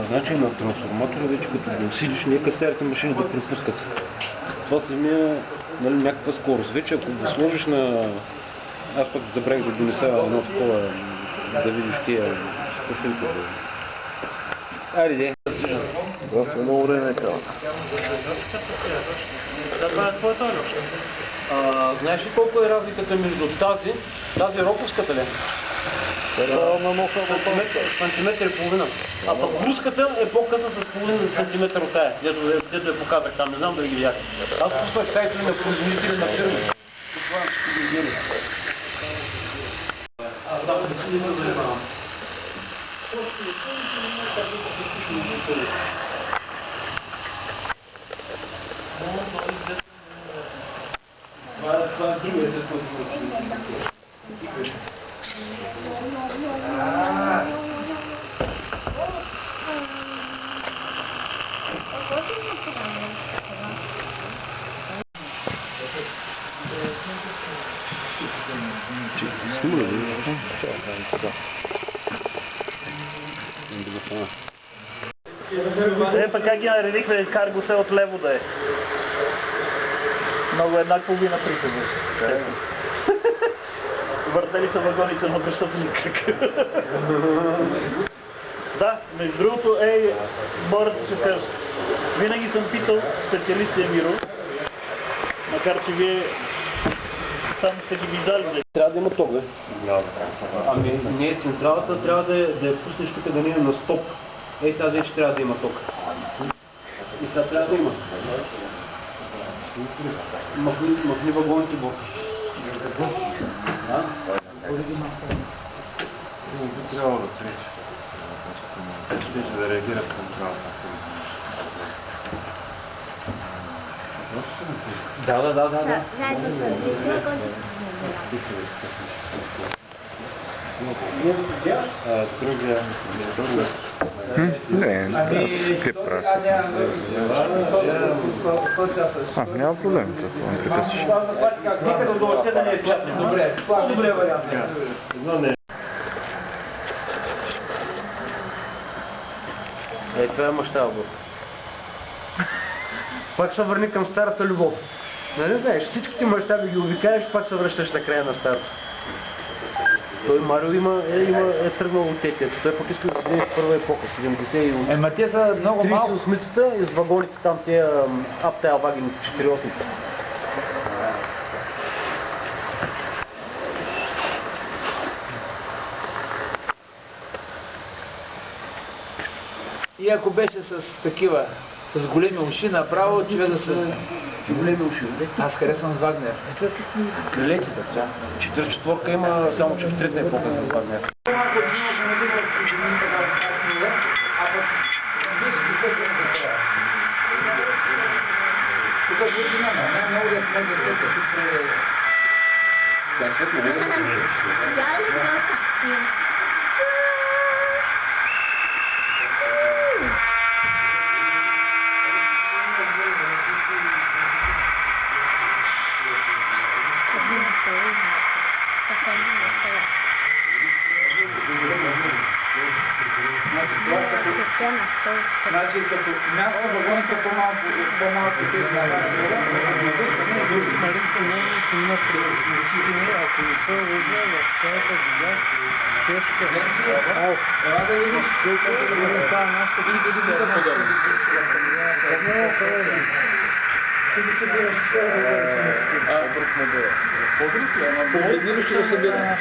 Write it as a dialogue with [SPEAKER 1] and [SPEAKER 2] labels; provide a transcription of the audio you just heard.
[SPEAKER 1] Значи на трансформатора вече като го усилиш, нека старите машини да препускат. Това самия някаква скорост. Вече ако го сложиш на... Аз пък забравих да донеса едно такова, да видиш тия спасилки. Айде, де.
[SPEAKER 2] Просто много време е това.
[SPEAKER 1] Това е твоята ли? Знаеш ли колко е разликата между тази роковската ли? Сантиметър и половина. А пък руската е по-къса с половин сантиметър от тая, дето я показах там, не знам дали ги видяхте. Аз пуснах сайтове на производители на фирми. Това ще ги видели. Да, не ме занимавам. Това е другия след който
[SPEAKER 3] Пък как ги наредихме карго се от лево да е. Много еднакво ги напритаме. Въртали са вагоните на престъпник. Да, между другото, мора да се кажа. Винаги съм питал специалистите Миро, макар че вие само сте ги виждали.
[SPEAKER 1] Трябва да има ток, бе. Ами, не, централата трябва да я пуснеш тук да не е на стоп. Сега вече трябва да има ток. И сега трябва да има. Махни вагоните бок.
[SPEAKER 2] Трябва да тречи. Ще да реагират към това.
[SPEAKER 1] Да.
[SPEAKER 4] Клип пращат. Няма проблем, това не прекъсваш.
[SPEAKER 1] Никъде да отиде да не е чатни. Добре, по-добре вариант. Това е мащаба. Пак се върни към старата любов. Нали знаеш, всичките мащаби ги обикаеш, пак се връщаш на края на старото. Той Марио е тръгнал от тетието. Той пък иска да се вземе в първа епоха, 70 и...
[SPEAKER 2] Ема те са много малко.
[SPEAKER 1] 38-цата и с вагоните там, тия аптая вагини 4-8-цата.
[SPEAKER 2] И ако беше с такива, с големи уши, направо човек да се...
[SPEAKER 1] Големи уши,
[SPEAKER 2] Аз харесвам с Вагнер.
[SPEAKER 1] Крилетите, да. 4-4 има, само че в трета епоха с Вагнер.
[SPEAKER 2] Значи като място вагоните по-малко тези
[SPEAKER 3] Нали са много силна предпочитане, ако не се лъжа в цялата видя, чешка.
[SPEAKER 2] Ела да видиш,
[SPEAKER 3] Това е нашата
[SPEAKER 2] да подобно.
[SPEAKER 3] Ти ги събираш цялата
[SPEAKER 2] Друг модел. По-друг ли? Ама по-друг ще го събирам.